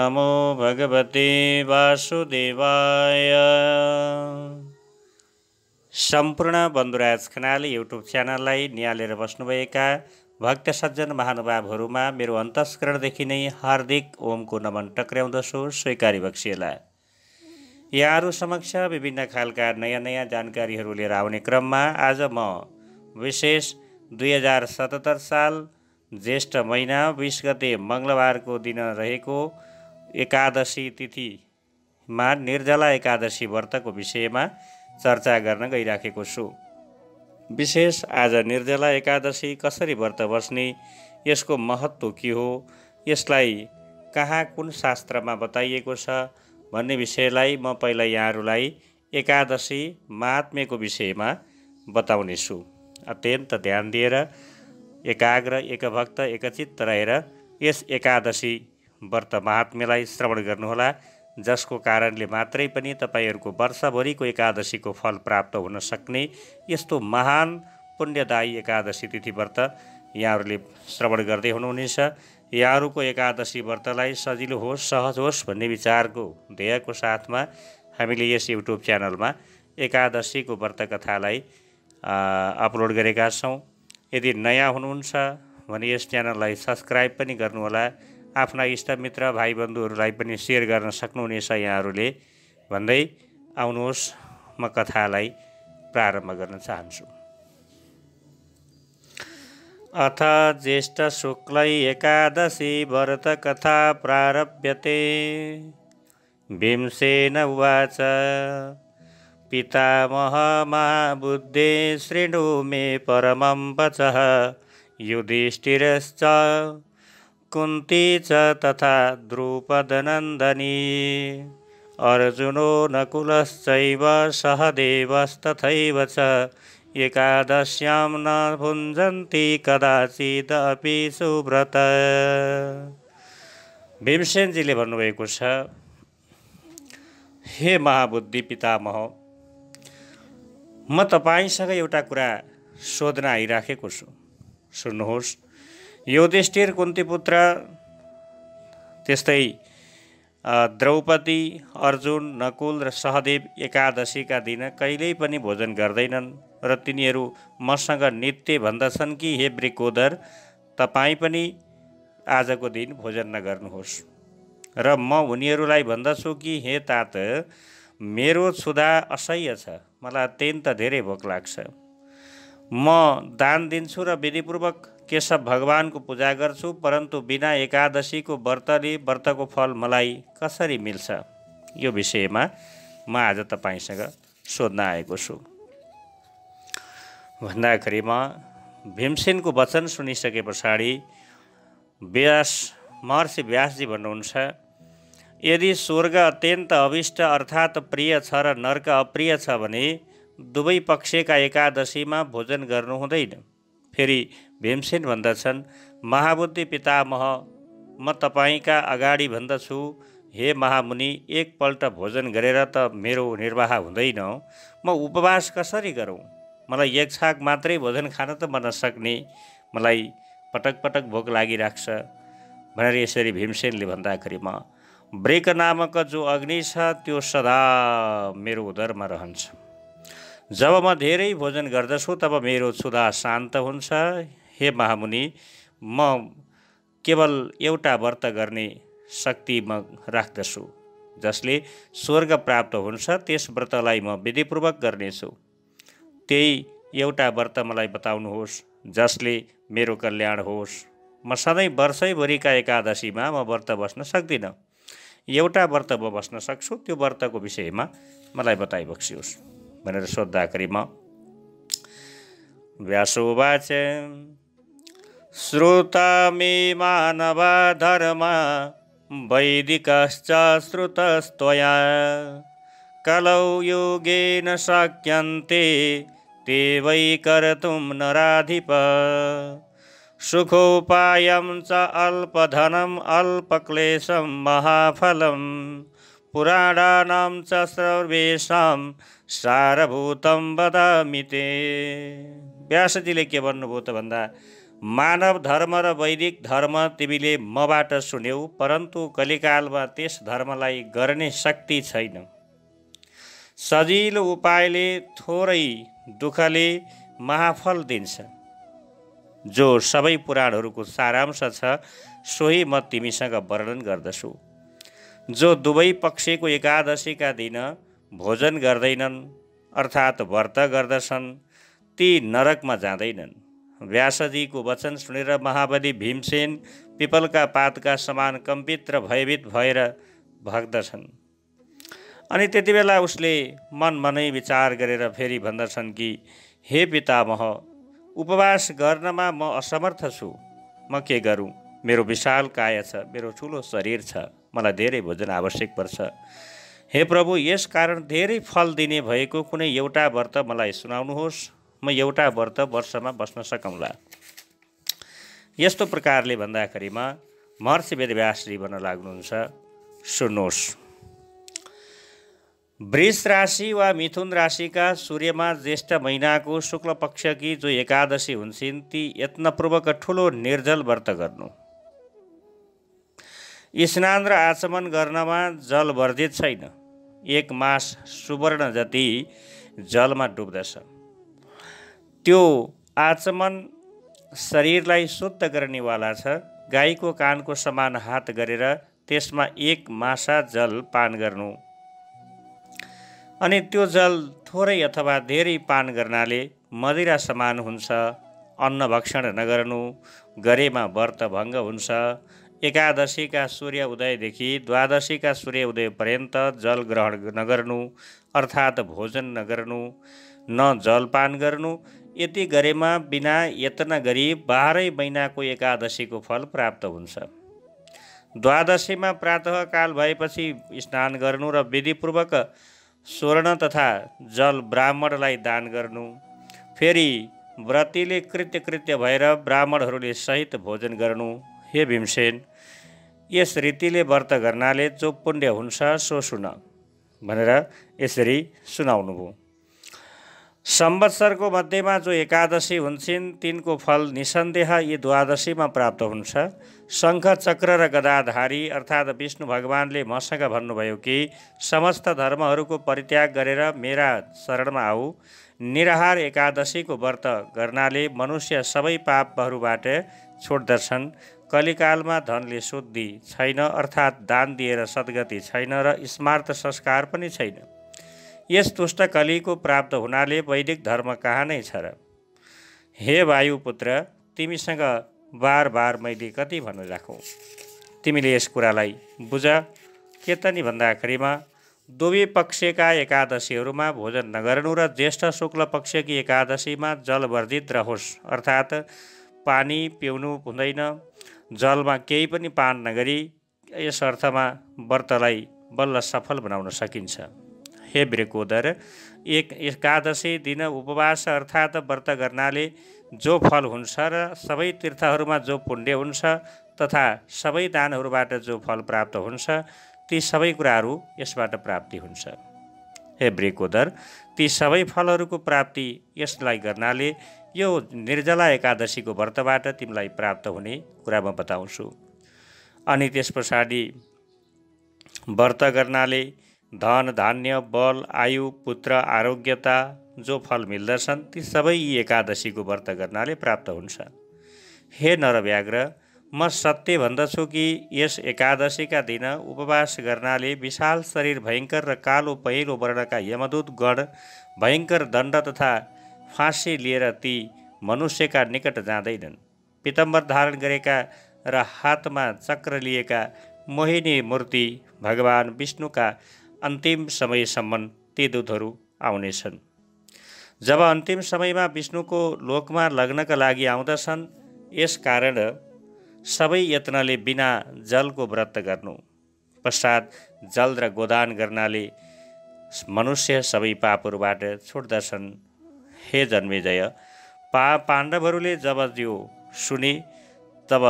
नमो भगवते वासुदेवाय। सम्पूर्ण बन्धुराज खनाल युट्युब च्यानललाई निहालेर बस्नुभएका भक्त सज्जन महानुभावहरूमा मेरो अन्तस्करणदेखि नै हार्दिक ओमको नमन टक्र्याउँदछु, स्वीकारी बक्सिएला। यहाँहरू समक्ष विभिन्न खालका नयाँ जानकारीहरू लिएर आउने क्रममा आज म विशेष 2077 साल ज्येष्ठ महिना 20 गते मङ्गलबारको दिन रहेको एकादशी तिथिमा निर्जला एकादशी व्रतको विषयमा चर्चा गर्न गइराखेको छु। विशेष आज निर्जला एकादशी कसरी व्रत बस्ने, यसको महत्त्व के हो, यसलाई कहाँ कुन शास्त्रमा बताइएको छ भन्ने विषयलाई म पहिला यहाँहरूलाई एकादशी महात्म्यको विषयमा बताउनेछु। अत्यन्त ध्यान दिएर एकाग्र एकभक्त एकचित्त रहेर यस एकादशी व्रत महात्म्यलाई श्रवण गर्नुहोला, जसको कारणले मात्रै पनि तपाईहरूको वर्षभरिको एकादशीको फल प्राप्त हुन सक्ने यस्तो महान पुण्यदायी एकादशी तिथि व्रत यहाँहरूले श्रवण गर्दै हुनुहुनेछ। यहाँहरूको एकादशी व्रतलाई सजिलो होस्, सहज होस् भन्ने विचारको ध्येयको साथमा हामीले यस युट्युब च्यानलमा एकादशीको व्रत कथालाई अपलोड गरेका छौँ। यदि नयाँ हुनुहुन्छ भने यस च्यानललाई सब्सक्राइब पनि गर्नुहोला, आफ्ना इष्टमित्र भाइबन्धुहरूलाई पनि सेयर गर्न सक्नुहुनेछ यहाँहरूले भन्दै आउनुहोस् म कथालाई प्रारम्भ गर्न चाहन्छु। अथ ज्येष्ठ शुक्ल एकादशी व्रत कथा प्रारभ्यते। भीमसेन उवाच पितामह महाबुद्धे शृणु मे परमं वचः। युधिष्ठिरश्च कुन्ती च तथा द्रुपदनन्दनी। अर्जुनो नकुलश्चैव सहदेवस्तथैव च। एकादश्यां न भुञ्जन्ति कदाचिदपि सुव्रत। भीमसेनजीले भन्नुभएको छ, हे महाबुद्धि पितामह, म तपाईसँग एउटा कुरा सोध्न आइराखेको छु, सुन्नुहोस्। युधिष्ठिर, कुन्तीपुत्र, त्यस्तै द्रौपदी, अर्जुन, नकुल र सहदेव एकादशीका दिन कहिल्यै पनि भोजन गर्दैनन् र तिनीहरू मसँग नित्य भन्दछन् कि हे वृकोदर, तपाईँ पनि आजको दिन भोजन नगर्नुहोस्। र म उनीहरूलाई भन्दछु कि हे तात, मेरो क्षुधा असह्य छ, मलाई अत्यन्त धेरै भोक लाग्छ। म दान दिन्छु र विधिपूर्वक केशव भगवानको पूजा गर्छु, परन्तु बिना एकादशीको व्रतको फल मलाई कसरी मिल्छ? यो विषयमा म आज तपाईसँग सोध्न आएको छु। भन्दाखेरि म भीमसेनको वचन सुनिसके पछाडि महर्षि व्यासजी भन्नुहुन्छ, यदि स्वर्ग अत्यन्त अभिष्ट अर्थात् प्रिय छ र नर्क अप्रिय छ भने दुवै पक्षका एकादशीमा भोजन गर्नु हुँदैन। फेरि भीमसेन भन्दछन्, महाबुद्धि पितामह, म तपाईँका अगाडि भन्दछु, हे महामुनि, एकपल्ट भोजन गरेर त मेरो निर्वाह हुँदैन। म उपवास कसरी गरौँ? मलाई एक छाक मात्रै भोजन खान त मन नसक्ने, मलाई पटक पटक भोक लागिराख्छ भनेर यसरी भीमसेनले भन्दाखेरि म वृक नामक जो अग्नि छ त्यो सदा मेरो उदरमा रहन्छ। जब म धेरै भोजन गर्दछु तब मेरो क्षुधा शान्त हुन्छ। हे महामुनि, म केवल एउटा व्रत गर्ने शक्ति म राख्दछु, जसले स्वर्ग प्राप्त हुन्छ। त्यस व्रतलाई म विधिपूर्वक गर्नेछु। त्यही एउटा व्रत मलाई बताउनुहोस् जसले मेरो कल्याण होस्। म सधैँ वर्षैभरिका एकादशीमा म व्रत बस्न सक्दिनँ। एउटा व्रत म बस्न सक्छु, त्यो व्रतको विषयमा मलाई बताइबक्सियोस् भनेर सोद्धाखेरि म व्यासोवाच श्रुता मे मानव धर्म वैदिकश्च श्रुतस्त्वया। कलौ योगेन शक्यन्ते ते वै कर्तुं नराधिप। सुखोपायं च अल्पधनम् अल्पक्लेशं महाफलं। पुराणानां च सर्वेषां सारभूतं वदामि ते। व्यासजीले के भन्नुभयो त भन्दा मानव धर्म र वैदिक धर्म तिमीले मबाट सुन्यौ, परन्तु कलिकालमा त्यस धर्मलाई गर्ने शक्ति छैन। सजिलो उपायले थोरै दुःखले महाफल दिन्छ। जो सबै पुराणहरूको सारांश छ सोही म तिमीसँग वर्णन गर्दछु। जो दुवै पक्षको एकादशीका दिन भोजन गर्दैनन् अर्थात् व्रत गर्दछन् ती नरकमा जाँदैनन्। व्यासजीको वचन सुनेर महाबली भीमसेन पिपलका पातका समान कम्पित र भयभीत भएर भाग्दछन्। अनि त्यति बेला उसले मनमनै विचार गरेर फेरि भन्दछन् कि हे पितामह, उपवास गर्नमा म असमर्थ छु। म के गरूँ? मेरो विशाल काया छ, मेरो ठुलो शरीर छ, मलाई धेरै भोजन आवश्यक पर्छ। हे प्रभु, यस कारण धेरै फल दिने भएको कुनै एउटा व्रत मलाई सुनाउनुहोस्। म एउटा व्रत वर्षमा बस्न सकौँला। यस्तो प्रकारले भन्दाखेरिमा महर्षि वेदव्यासजी भन्न लाग्नुहुन्छ, सुन्नुहोस्। वृष राशि वा मिथुन राशिका सूर्यमा ज्येष्ठ महिनाको शुक्ल पक्षकी जो एकादशी हुन्छन् ती यत्नपूर्वक ठुलो निर्जल व्रत गर्नु। स्नान र आचमन गर्नमा जल वर्जित छैन। 1 मास सुवर्ण जति जलमा डुब्दछ। त्यो आचमन शरीरलाई शुद्ध गर्नेवाला छ। गाईको कानको समान हात गरेर त्यसमा 1 मासा जल पान गर्नु। अनि त्यो जल थोरै अथवा धेरै पान गर्नाले मदिरा समान हुन्छ। अन्न भक्षण नगर्नु, गरेमा व्रत भङ्ग हुन्छ। एकादशीका सूर्य उदयदेखि द्वादशीका सूर्य उदयपर्यन्त जल ग्रहण नगर्नु अर्थात् भोजन नगर्नु, न जलपान गर्नु। यति गरेमा बिना यत्न गरी 12 महिनाको एकादशीको फल प्राप्त हुन्छ। द्वादशीमा प्रातःकाल भएपछि स्नान गर्नु र विधिपूर्वक स्वर्ण तथा जल ब्राह्मणलाई दान गर्नु। फेरि व्रतीले कृत्य भएर ब्राह्मणहरूले सहित भोजन गर्नु। हे भीमसेन, यस रीतिले व्रत गर्नाले जो पुण्य हुन्छ सो सुन भनेर यसरी सुनाउनुभयो। संवत्सरको मध्यमा जो एकादशी हुन्छन् तिनको फल निसन्देह यी द्वादशीमा प्राप्त हुन्छ। शङ्ख चक्र र गदाधारी अर्थात् विष्णु भगवानले मसँग भन्नुभयो कि समस्त धर्महरूको परित्याग गरेर मेरा शरणमा आऊ। निराहार एकादशीको व्रत गर्नाले मनुष्य सबै पापहरूबाट छुट्दछन्। कलिकालमा धनले शुद्धि छैन अर्थात् दान दिएर सद्गति छैन र स्मार्त संस्कार पनि छैन। यस दुष्ट कलीको प्राप्त हुनाले वैदिक धर्म कहाँ नै छ र? हे वायुपुत्र, तिमीसँग बार बार मैले कति भनिराखौँ, तिमीले यस कुरालाई बुझ। के त नि भन्दाखेरिमा दुवै पक्षका एकादशीहरूमा भोजन नगर्नु र ज्येष्ठ शुक्ल पक्षकी एकादशीमा जल वर्जित रहोस् अर्थात् पानी पिउनु हुँदैन, जलमा केही पनि पान नगरी यस अर्थमा व्रतलाई बल्ल सफल बनाउन सकिन्छ। हे वृकोदर, एकादशी दिन उपवास अर्थात् व्रत गर्नाले जो फल हुन्छ र सबै तीर्थहरूमा जो पुण्य हुन्छ तथा सबै दानहरूबाट जो फल प्राप्त हुन्छ ती सबै कुराहरू यसबाट प्राप्ति हुन्छ। हे वृकोदर, ती सबै फलहरूको प्राप्ति यसलाई गर्नाले यो निर्जला एकादशीको व्रतबाट तिमीलाई प्राप्त हुने कुरा म बताउँछु। अनि त्यस पछाडि व्रत गर्नाले धन धान्य बल आयु पुत्र आरोग्यता जो फल मिल्दछन् ती सबै यी एकादशीको व्रत गर्नाले प्राप्त हुन्छ। हे नरव्याघ्र, म सत्य भन्दछु कि यस एकादशीका दिन उपवास गर्नाले विशाल शरीर भयङ्कर र कालो पहेँलो वर्णका यमदूत गण भयङ्कर दण्ड तथा फाँसी लिएर ती मनुष्यका निकट जाँदैनन्। पीताम्बर धारण गरेका र हातमा चक्र लिएका मोहिनी मूर्ति भगवान विष्णुका अन्तिम समयसम्म ती दूतहरू आउनेछन्। जब अन्तिम समयमा विष्णुको लोकमा लग्नका लागि आउँदछन्, यस कारण सबै यत्नले बिना जलको व्रत गर्नु। पश्चात जल र गोदान गर्नाले मनुष्य सबै पापहरूबाट छुट्दछन्। हे जन्मेजय, पाण्डवहरूले जब यो सुने तब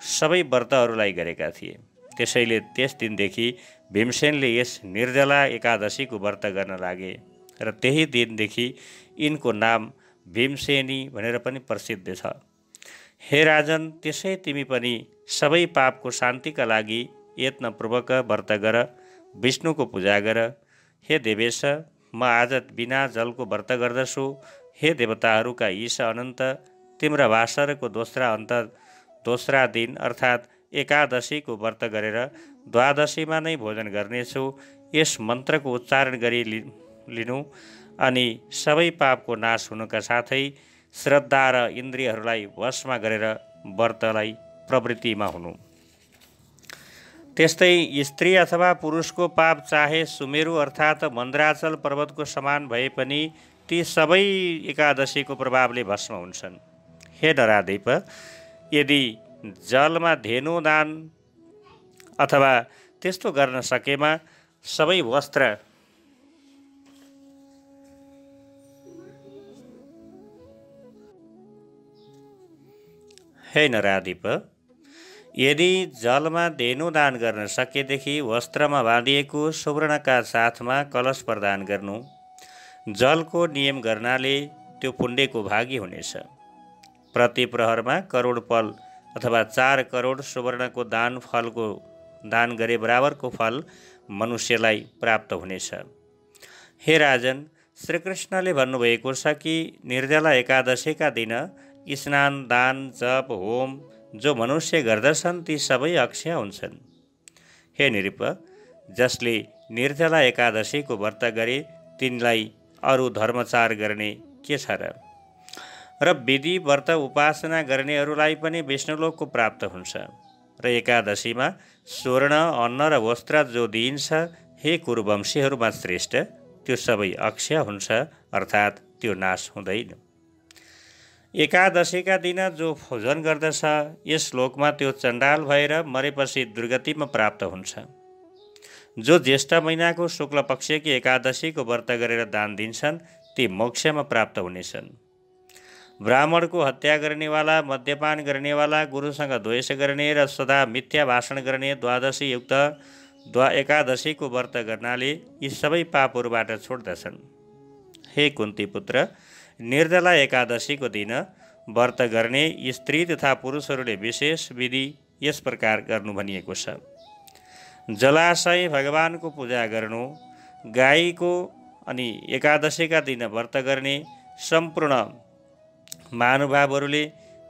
सबै व्रतहरूलाई गरेका थिए। त्यसैले त्यस दिनदेखि भीमसेनले यस निर्जला एकादशीको व्रत गर्न लागे र त्यही दिनदेखि यिनको नाम भीमसेनी भनेर पनि प्रसिद्ध छ। हे राजन, त्यसै तिमी पनि सबै पापको शान्तिका लागि यत्नपूर्वक व्रत गर, विष्णुको पूजा गर। हे देवेश, म आज बिना जलको व्रत गर्दछु। हे देवताहरूका ईश अनन्त, तिम्रा वासरको दोस्रा दिन अर्थात् एकादशीको व्रत गरेर द्वादशीमा नै भोजन गर्नेछु। यस मन्त्रको उच्चारण गरी लिनु अनि सबै पापको नाश हुनुका साथै श्रद्धा र इन्द्रियहरूलाई वशमा गरेर व्रतलाई प्रवृत्तिमा हुनु। त्यस्तै स्त्री अथवा पुरुषको पाप चाहे सुमेरु अर्थात् मन्द्राचल पर्वतको समान भए पनि ती सबै एकादशीको प्रभावले भस्म हुन्छन्। हे नराधिप, यदि जलमा धेनु दान अथवा त्यस्तो गर्न सकेमा सबै वस्त्र हे नराधिप, यदि जलमा धेनु दान गर्न सकेदेखि वस्त्रमा बाँधिएको सुवर्णका साथमा कलश प्रदान गर्नु। जलको नियम गर्नाले त्यो पुण्यको भागी हुनेछ। प्रति प्रहरमा करोड पल अथवा 4 करोड सुवर्णको दान गरे बराबरको फल मनुष्यलाई प्राप्त हुनेछ। हे राजन, श्रीकृष्णले भन्नुभएको छ कि निर्जला एकादशीका दिन स्नान, दान, जप, होम जो मनुष्य गर्दछन् ती सबै अक्षय हुन्छन्। हे नृप, जसले निर्जला एकादशीको व्रत गरे तिनलाई अरू धर्मचार गर्ने के छ र विधि व्रत उपासना गर्नेहरूलाई पनि विष्णुलोकको प्राप्त हुन्छ। र एकादशीमा स्वर्ण, अन्न र वस्त्र जो दिइन्छ, हे कुरुवंशीहरूमा श्रेष्ठ, त्यो सबै अक्षय हुन्छ अर्थात् त्यो नाश हुँदैन। एकादशीका दिन जो भोजन गर्दछ यस लोकमा त्यो चण्डाल भएर मरेपछि दुर्गतिमा प्राप्त हुन्छ। जो ज्येष्ठ महिनाको शुक्ल पक्षकी एकादशीको व्रत गरेर दान दिन्छन् ती मोक्षमा प्राप्त हुनेछन्। ब्राह्मणको हत्या गर्नेवाला, मद्यपान गर्नेवाला, गुरुसँग द्वेष गर्ने र सदा मिथ्या भाषण गर्ने द्वादशी युक्त एकादशीको व्रत गर्नाले यी सबै पापहरूबाट छुट्दछन्। हे कुन्ती पुत्र, निर्जला एकादशीको दिन व्रत गर्ने स्त्री तथा पुरुषहरूले विशेष विधि यस प्रकार गर्नु भनिएको छ। जलाशय भगवानको पूजा गर्नु, गाईको अनि एकादशीका दिन व्रत गर्ने सम्पूर्ण महानुभावहरूले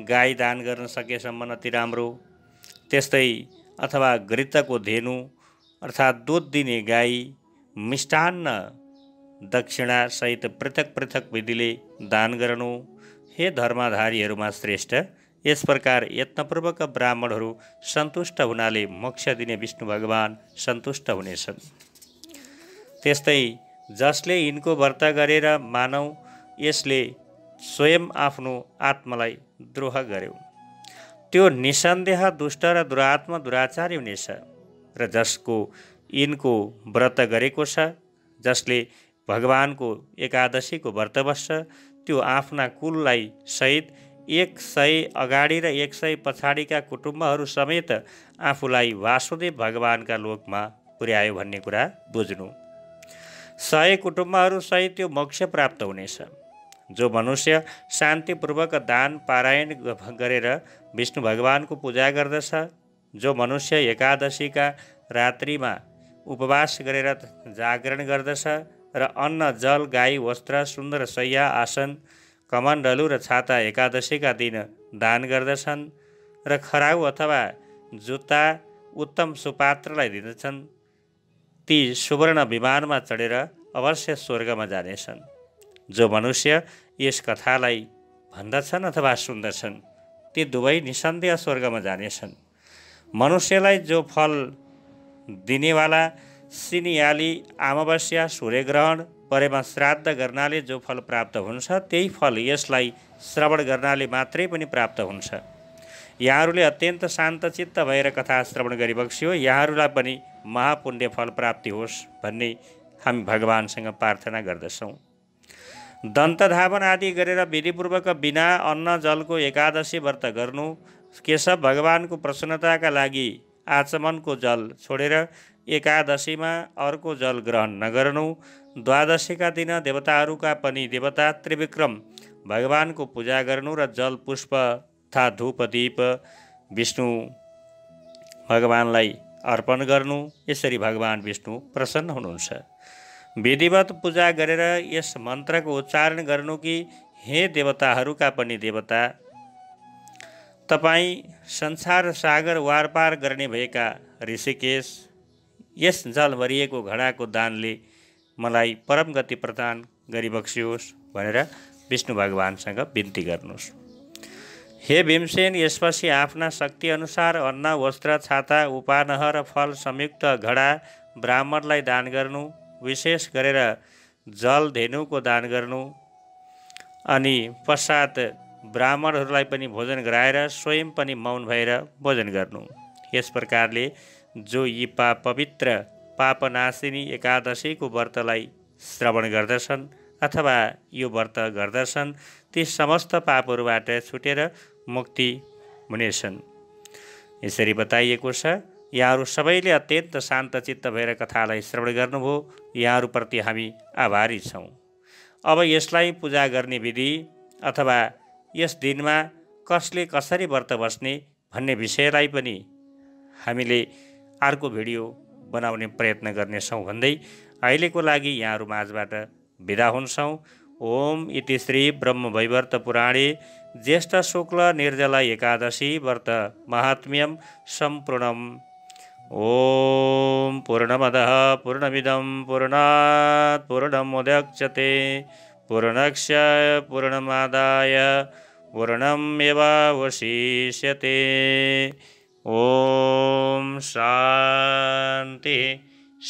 गाई दान गर्न सकेसम्म अति राम्रो। त्यस्तै अथवा घृतको धेनु अर्थात् दुध दिने गाई, मिष्टान्न दक्षिणा सहित पृथक पृथक विधिले दान गर्नु। हे धर्मधारीहरूमा श्रेष्ठ, यस प्रकार यत्नपूर्वक ब्राह्मणहरू सन्तुष्ट हुनाले मोक्ष दिने विष्णु भगवान सन्तुष्ट हुनेछन्। त्यस्तै जसले यिनको व्रत गरेर मानौ यसले स्वयं आफ्नो आत्मालाई द्रोह गर्यो, त्यो निसन्देह दुष्ट र दुरात्मा दुराचारी हुनेछ। र जसको यिनको व्रत गरेको छ, जसले भगवानको एकादशीको व्रत बस्छ, त्यो आफ्ना कुललाई सहित 100 अगाडि र 100 पछाडिका कुटुम्बहरू समेत आफूलाई वासुदेव भगवानका लोकमा पुर्यायो भन्ने कुरा बुझ्नु। 100 कुटुम्बहरू सहित त्यो मोक्ष प्राप्त हुनेछ। जो मनुष्य शान्तिपूर्वक दान पारायण गरेर विष्णु भगवानको पूजा गर्दछ, जो मनुष्य एकादशीका रात्रिमा उपवास गरेर जागरण गर्दछ र अन्न, जल, गाई, वस्त्र, सुन्दर शय्या, आसन, कमण्डलु र छाता एकादशीका दिन दान गर्दछन् र खराउ अथवा जुत्ता उत्तम सुपात्रलाई दिँदछन्, ती सुवर्ण विमानमा चढेर अवश्य स्वर्गमा जानेछन्। जो मनुष्य यस कथालाई भन्दछन् अथवा सुन्दछन् ती दुवै निसन्देह स्वर्गमा जानेछन्। मनुष्यलाई जो फल दिनेवाला सिनियाली अमावस्या, सूर्यग्रहण परेमा श्राद्ध गर्नाले जो फल प्राप्त हुन्छ त्यही फल यसलाई श्रवण गर्नाले मात्रै पनि प्राप्त हुन्छ। यहाँहरूले अत्यन्त शान्तचित्त भएर कथा श्रवण गरिबक्स्यो, यहाँहरूलाई पनि महापुण्य फल प्राप्ति होस् भन्ने हामी भगवानसँग प्रार्थना गर्दछौँ। दन्तधावन आदि गरेर विधिपूर्वक बिना अन्न जलको एकादशी व्रत गर्नु, केशव भगवानको प्रसन्नताका लागि आचमनको जल छोडेर एकादशीमा अर्को जल ग्रहण नगर्नु, द्वादशीका दिन देवताहरूका पनि देवता त्रिविक्रम भगवानको पूजा गर्नु र जल पुष्प तथा धूप दीप विष्णु भगवानलाई अर्पण गर्नु। यसरी भगवान विष्णु प्रसन्न हुनुहुन्छ। विधिवत पूजा गरेर यस मन्त्रको उच्चारण गर्नु कि हे देवताहरूका पनि देवता, तपाईँ संसार सागर वारपार गर्ने भएका ऋषिकेश, यस जल भरिएको घडाको दानले मलाई परम गति प्रदान गरिबक्सियोस् भनेर विष्णु भगवानसँग बिन्ती गर्नुहोस्। हे भीमसेन, यसपछि आफ्ना शक्ति अनुसार अन्न, वस्त्र, छाता, उपानह र फल संयुक्त घडा ब्राह्मणलाई दान गर्नु। विशेष गरेर जल धेनुको दान गर्नु अनि पश्चात ब्राह्मणहरूलाई पनि भोजन गराएर स्वयं पनि मौन भएर भोजन गर्नु। यस प्रकारले जो यी पवित्र पापनाशिनी एकादशीको व्रतलाई श्रवण गर्दछन् अथवा यो व्रत गर्दछन् ती समस्त पापहरूबाट छुटेर मुक्ति हुनेछन्। यसरी बताइएको छ। यहाँहरू सबैले अत्यन्त शान्तचित्त भएर कथालाई श्रवण गर्नुभयो। यहाँहरूप्रति हामी आभारी छौँ। अब यसलाई पूजा गर्ने विधि अथवा यस दिनमा कसले कसरी व्रत बस्ने भन्ने विषयलाई पनि हामीले अर्को भिडियो बनाउने प्रयत्न गर्नेछौँ भन्दै अहिलेको लागि यहाँहरू माझबाट बिदा हुन्छौँ। ओम इति श्री ब्रह्मवैवर्त पुराणे ज्येष्ठ शुक्ल निर्जला एकादशी व्रत महात्म्यम सम्पूर्णम्। ओम पूर्णमदः पूर्णमिदं पूर्णात् पूर्णमुदच्यते पूर्णस्य पूर्णमादाय पूर्णमेवावशिष्यते। ओम शांति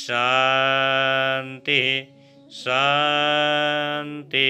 शांति शांति।